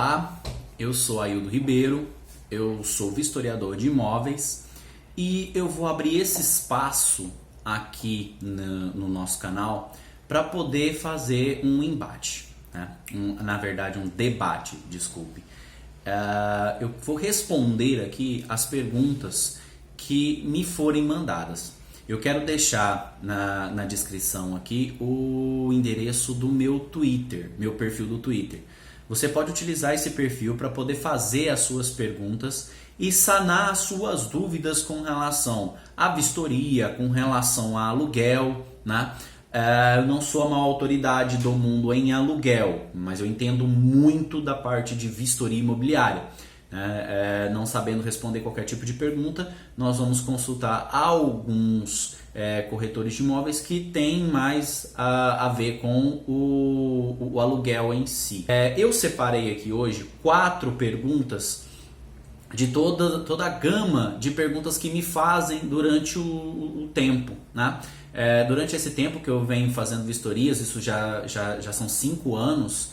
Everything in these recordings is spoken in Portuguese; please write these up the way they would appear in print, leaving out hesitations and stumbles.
Olá, eu sou Aildo Ribeiro, eu sou vistoriador de imóveis e eu vou abrir esse espaço aqui no nosso canal para poder fazer um embate, né? Na verdade um debate, desculpe. Eu vou responder aqui as perguntas que me forem mandadas. Eu quero deixar na descrição aqui o endereço do meu Twitter, meu perfil do Twitter. Você pode utilizar esse perfil para poder fazer as suas perguntas e sanar as suas dúvidas com relação à vistoria, com relação a aluguel, né? Eu não sou a maior autoridade do mundo em aluguel, mas eu entendo muito da parte de vistoria imobiliária. Não sabendo responder qualquer tipo de pergunta, nós vamos consultar alguns corretores de imóveis que têm mais a ver com o aluguel em si. Eu separei aqui hoje 4 perguntas de toda a gama de perguntas que me fazem durante o tempo, né? Durante esse tempo que eu venho fazendo vistorias, isso já são 5 anos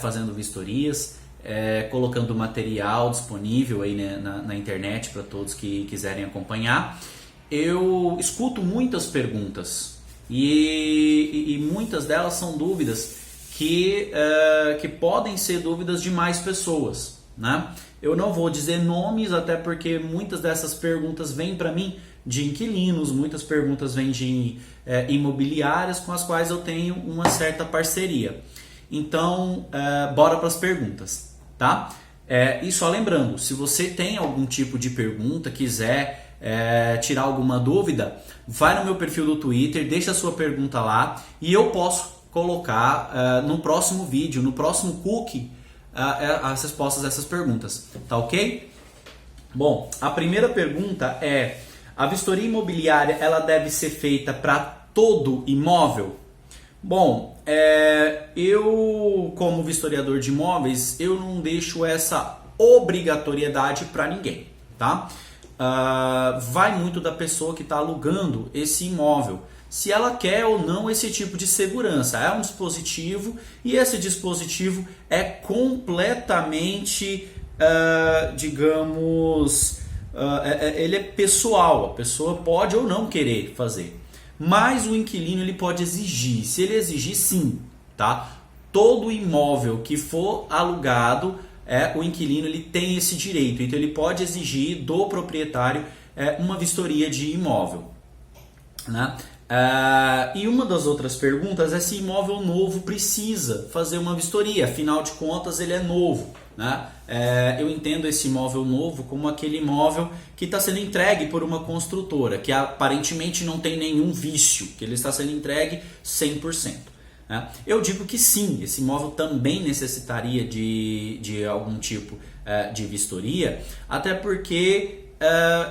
fazendo vistorias, colocando material disponível aí, né, na internet para todos que quiserem acompanhar. Eu escuto muitas perguntas e muitas delas são dúvidas que podem ser dúvidas de mais pessoas, né? Eu não vou dizer nomes, até porque muitas dessas perguntas vêm para mim de inquilinos, muitas perguntas vêm de imobiliárias com as quais eu tenho uma certa parceria. Então, bora para as perguntas, tá? E só lembrando, se você tem algum tipo de pergunta, quiser tirar alguma dúvida, vai no meu perfil do Twitter, deixa a sua pergunta lá e eu posso colocar no próximo vídeo, no próximo cookie, as respostas a essas perguntas, tá ok? Bom, a primeira pergunta é: a vistoria imobiliária ela deve ser feita para todo imóvel? Bom, eu como vistoriador de imóveis, eu não deixo essa obrigatoriedade para ninguém, tá? Vai muito da pessoa que está alugando esse imóvel, se ela quer ou não esse tipo de segurança. É um dispositivo e esse dispositivo é completamente, ele é pessoal, a pessoa pode ou não querer fazer. Mas o inquilino ele pode exigir, se ele exigir, sim, tá? Todo imóvel que for alugado, o inquilino ele tem esse direito, então ele pode exigir do proprietário uma vistoria de imóvel, né? E uma das outras perguntas é se imóvel novo precisa fazer uma vistoria, afinal de contas ele é novo, né? Eu entendo esse imóvel novo como aquele imóvel que está sendo entregue por uma construtora, que aparentemente não tem nenhum vício, que ele está sendo entregue 100%. Né? Eu digo que sim, esse imóvel também necessitaria de algum tipo de vistoria, até porque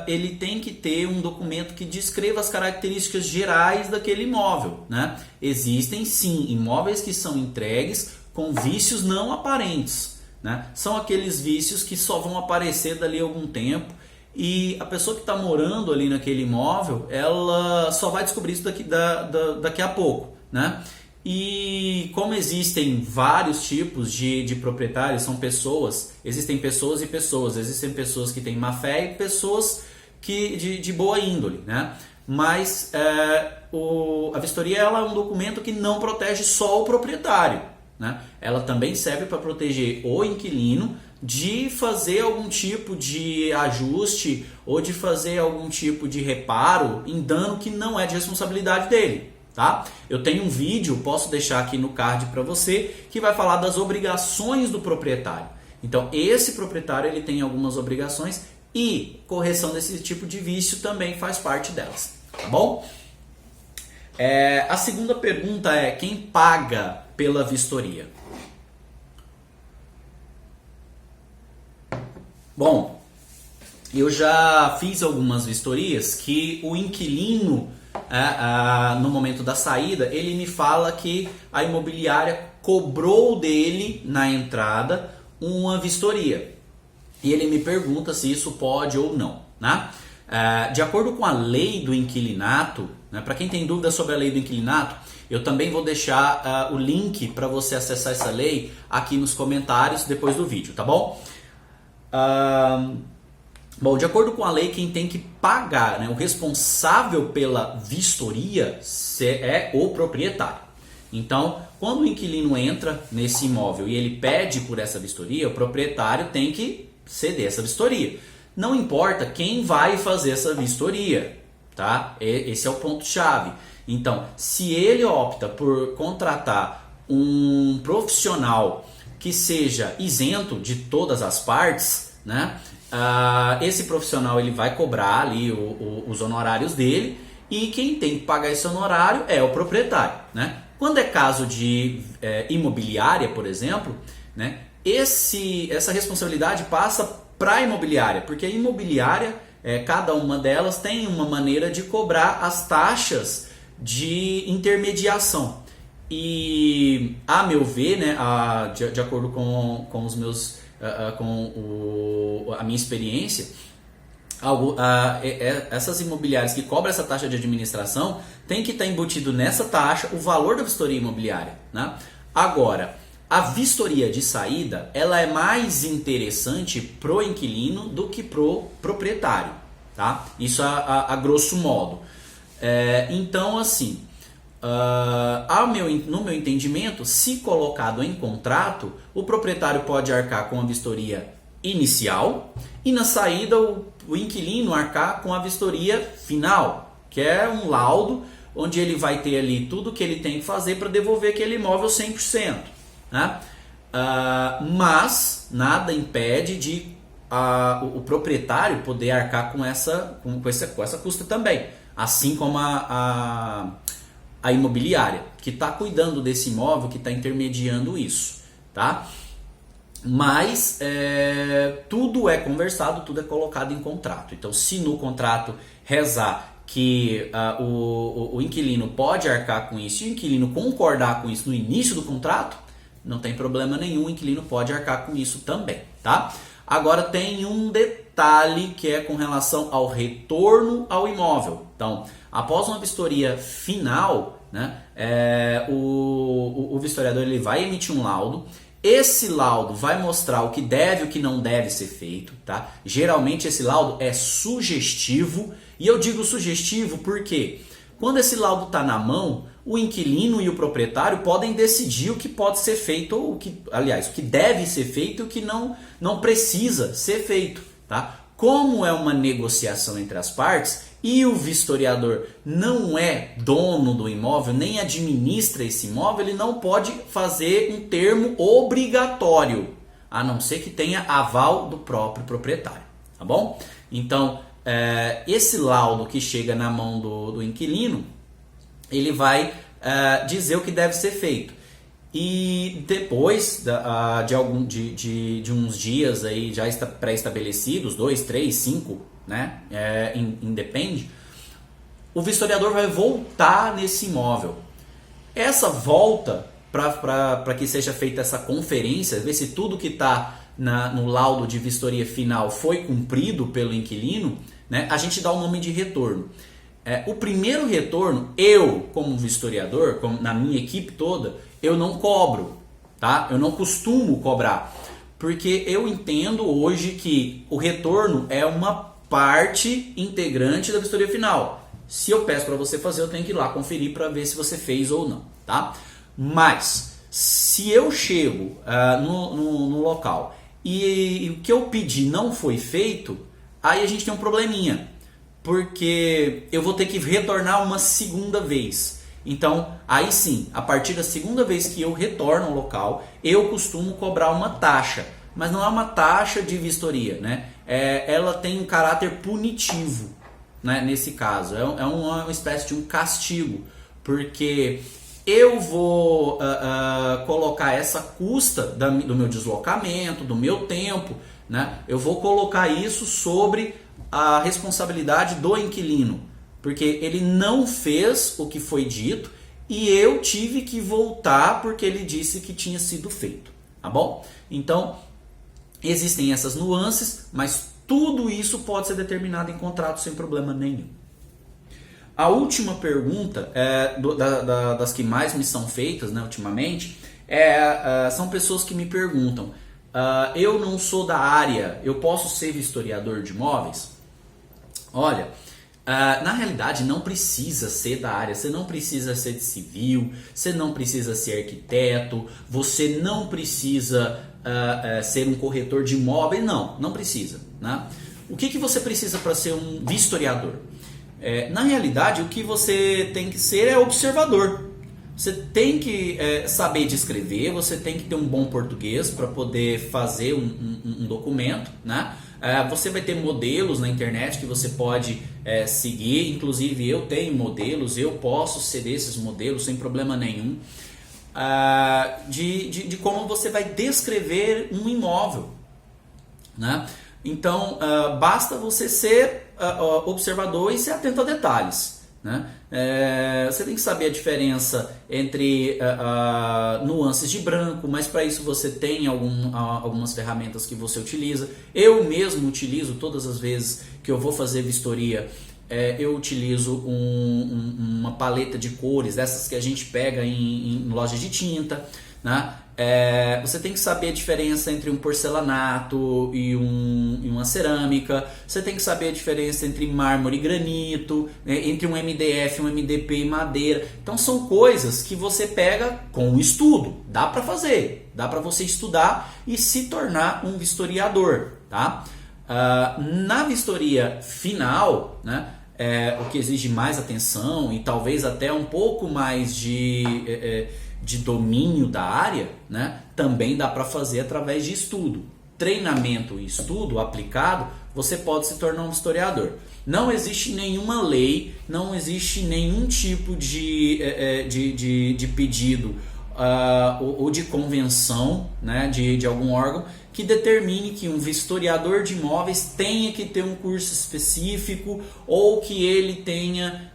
ele tem que ter um documento que descreva as características gerais daquele imóvel, né? Existem sim imóveis que são entregues com vícios não aparentes, né? São aqueles vícios que só vão aparecer dali a algum tempo e a pessoa que está morando ali naquele imóvel, ela só vai descobrir isso daqui a pouco, né? E como existem vários tipos de proprietários, são pessoas, existem pessoas e pessoas, existem pessoas que têm má fé e pessoas de boa índole, né? Mas a vistoria ela é um documento que não protege só o proprietário, né? Ela também serve para proteger o inquilino de fazer algum tipo de ajuste ou de fazer algum tipo de reparo em dano que não é de responsabilidade dele. Tá? Eu tenho um vídeo, posso deixar aqui no card para você, que vai falar das obrigações do proprietário. Então, esse proprietário ele tem algumas obrigações e correção desse tipo de vício também faz parte delas, tá bom? A segunda pergunta é: quem paga pela vistoria? Bom, eu já fiz algumas vistorias que o inquilino, no momento da saída, ele me fala que a imobiliária cobrou dele na entrada uma vistoria e ele me pergunta se isso pode ou não, né? De acordo com a lei do inquilinato, né, para quem tem dúvida sobre a lei do inquilinato, Eu também vou deixar o link para você acessar essa lei aqui nos comentários depois do vídeo, tá bom? Bom, de acordo com a lei, quem tem que pagar, né, o responsável pela vistoria é o proprietário. Então, quando o inquilino entra nesse imóvel e ele pede por essa vistoria, o proprietário tem que ceder essa vistoria. Não importa quem vai fazer essa vistoria, tá? Esse é o ponto-chave. Então, se ele opta por contratar um profissional que seja isento de todas as partes, né? Esse profissional ele vai cobrar ali os honorários dele, e quem tem que pagar esse honorário é o proprietário, né? Quando é caso de imobiliária, por exemplo, né? Essa responsabilidade passa para a imobiliária, porque a imobiliária, cada uma delas tem uma maneira de cobrar as taxas de intermediação. E, a meu ver, né, de acordo com os meus, a minha experiência, essas imobiliárias que cobram essa taxa de administração tem que estar embutido nessa taxa o valor da vistoria imobiliária, né? Agora, a vistoria de saída, ela é mais interessante pro inquilino do que pro proprietário, tá? Isso a grosso modo. Então, assim, no meu entendimento, se colocado em contrato, o proprietário pode arcar com a vistoria inicial e na saída o inquilino arcar com a vistoria final, que é um laudo onde ele vai ter ali tudo que ele tem que fazer para devolver aquele imóvel 100%. Né? Mas nada impede de o proprietário poder arcar com essa custa também, assim como a imobiliária que está cuidando desse imóvel, que está intermediando isso, tá? Mas tudo é conversado, tudo é colocado em contrato. Então, se no contrato rezar que o inquilino pode arcar com isso e o inquilino concordar com isso no início do contrato, não tem problema nenhum, o inquilino pode arcar com isso também, tá? Agora tem um detalhe que é com relação ao retorno ao imóvel. Então, após uma vistoria final, né, o vistoriador ele vai emitir um laudo. Esse laudo vai mostrar o que deve e o que não deve ser feito, tá? Geralmente esse laudo é sugestivo, e eu digo sugestivo porque quando esse laudo está na mão, o inquilino e o proprietário podem decidir o que pode ser feito, ou o que deve ser feito e o que não precisa ser feito, tá? Como é uma negociação entre as partes e o vistoriador não é dono do imóvel, nem administra esse imóvel, ele não pode fazer um termo obrigatório, a não ser que tenha aval do próprio proprietário, tá bom? Então, esse laudo que chega na mão do inquilino, ele vai dizer o que deve ser feito. E depois de uns dias aí já pré-estabelecidos, 2, 3, 5, né? Independe, o vistoriador vai voltar nesse imóvel. Essa volta, para que seja feita essa conferência, ver se tudo que está no laudo de vistoria final foi cumprido pelo inquilino, né? A gente dá o nome de retorno. O primeiro retorno, eu como vistoriador, na minha equipe toda, eu não cobro, tá? Eu não costumo cobrar, porque eu entendo hoje que o retorno é uma parte integrante da vistoria final. Se eu peço para você fazer, eu tenho que ir lá conferir para ver se você fez ou não, tá? Mas se eu chego no local e o que eu pedi não foi feito, aí a gente tem um probleminha, porque eu vou ter que retornar uma segunda vez. Então, aí sim, a partir da segunda vez que eu retorno ao local, eu costumo cobrar uma taxa, mas não é uma taxa de vistoria, né? Ela tem um caráter punitivo, né? Nesse caso, é uma espécie de um castigo, porque eu vou colocar essa custa do meu deslocamento, do meu tempo, né? Eu vou colocar isso sobre a responsabilidade do inquilino, porque ele não fez o que foi dito e eu tive que voltar porque ele disse que tinha sido feito, tá bom? Então, existem essas nuances, mas tudo isso pode ser determinado em contrato sem problema nenhum. A última pergunta, das que mais me são feitas, né, ultimamente, são pessoas que me perguntam: eu não sou da área, eu posso ser vistoriador de imóveis? Olha, na realidade não precisa ser da área, você não precisa ser de civil, você não precisa ser arquiteto, você não precisa ser um corretor de imóveis, não precisa, né? O que você precisa para ser um vistoriador? Na realidade, o que você tem que ser é observador. Você tem que saber descrever, você tem que ter um bom português para poder fazer um documento, né? Você vai ter modelos na internet que você pode seguir, inclusive eu tenho modelos, eu posso ser desses modelos sem problema nenhum, de como você vai descrever um imóvel, né? Então, basta você ser observador e ser atento a detalhes, né? Você tem que saber a diferença entre nuances de branco, mas para isso você tem algumas ferramentas que você utiliza. Eu mesmo utilizo todas as vezes que eu vou fazer vistoria. Eu utilizo uma paleta de cores, dessas que a gente pega em lojas de tinta, né? Você tem que saber a diferença entre um porcelanato e uma cerâmica. Você tem que saber a diferença entre mármore e granito, né? Entre um MDF, um MDP e madeira. Então são coisas que você pega com o estudo. Dá para fazer, dá para você estudar e se tornar um vistoriador, tá? Na vistoria final, né? O que exige mais atenção e talvez até um pouco mais de domínio da área, né? Também dá para fazer através de estudo. Treinamento e estudo aplicado, você pode se tornar um historiador. Não existe nenhuma lei, não existe nenhum tipo de pedido ou de convenção, né? de algum órgão que determine que um vistoriador de imóveis tenha que ter um curso específico ou que ele tenha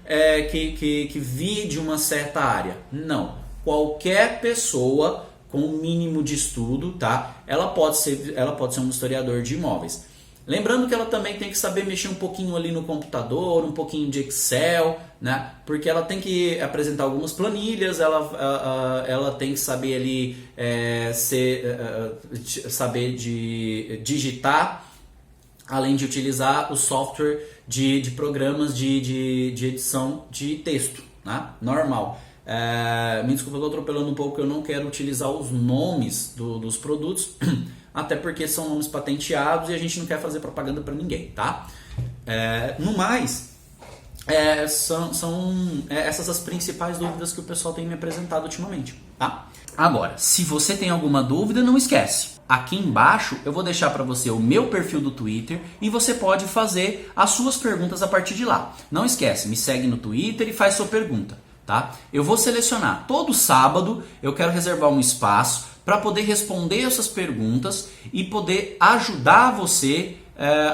que vir de uma certa área. Não. Qualquer pessoa com o mínimo de estudo, tá? Ela pode ser um historiador de imóveis. Lembrando que ela também tem que saber mexer um pouquinho ali no computador, um pouquinho de Excel, né? Porque ela tem que apresentar algumas planilhas, ela tem que saber ali saber digitar, além de utilizar o software de programas de edição de texto, né? Normal. Me desculpa, eu estou atropelando um pouco, eu não quero utilizar os nomes dos produtos, até porque são nomes patenteados e a gente não quer fazer propaganda para ninguém, tá? No mais, são essas as principais dúvidas que o pessoal tem me apresentado ultimamente, tá? Agora, se você tem alguma dúvida, não esquece. Aqui embaixo eu vou deixar para você o meu perfil do Twitter e você pode fazer as suas perguntas a partir de lá. Não esquece, me segue no Twitter e faz sua pergunta. Tá? Eu vou selecionar todo sábado, eu quero reservar um espaço para poder responder essas perguntas e poder ajudar você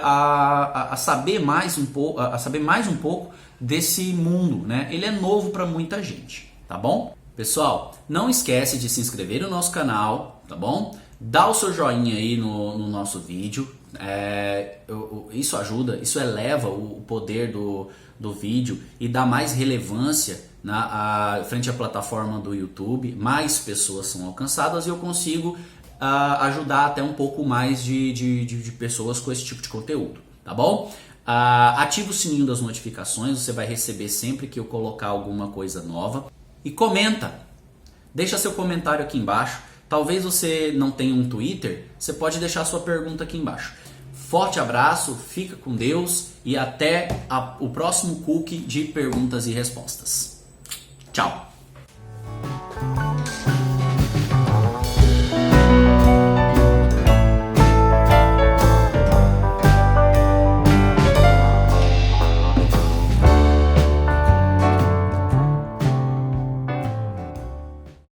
a saber mais um pouco desse mundo, né? Ele é novo para muita gente, tá bom? Pessoal, não esquece de se inscrever no nosso canal, tá bom? Dá o seu joinha aí no nosso vídeo, isso ajuda, isso eleva o poder do vídeo e dá mais relevância frente à plataforma do YouTube. Mais pessoas são alcançadas e eu consigo ajudar até um pouco mais de pessoas com esse tipo de conteúdo, tá bom? Ativa o sininho das notificações, você vai receber sempre que eu colocar alguma coisa nova. E comenta, deixa seu comentário aqui embaixo. Talvez você não tenha um Twitter, você pode deixar sua pergunta aqui embaixo. Forte abraço, fica com Deus e até o próximo cookie de perguntas e respostas. Tchau!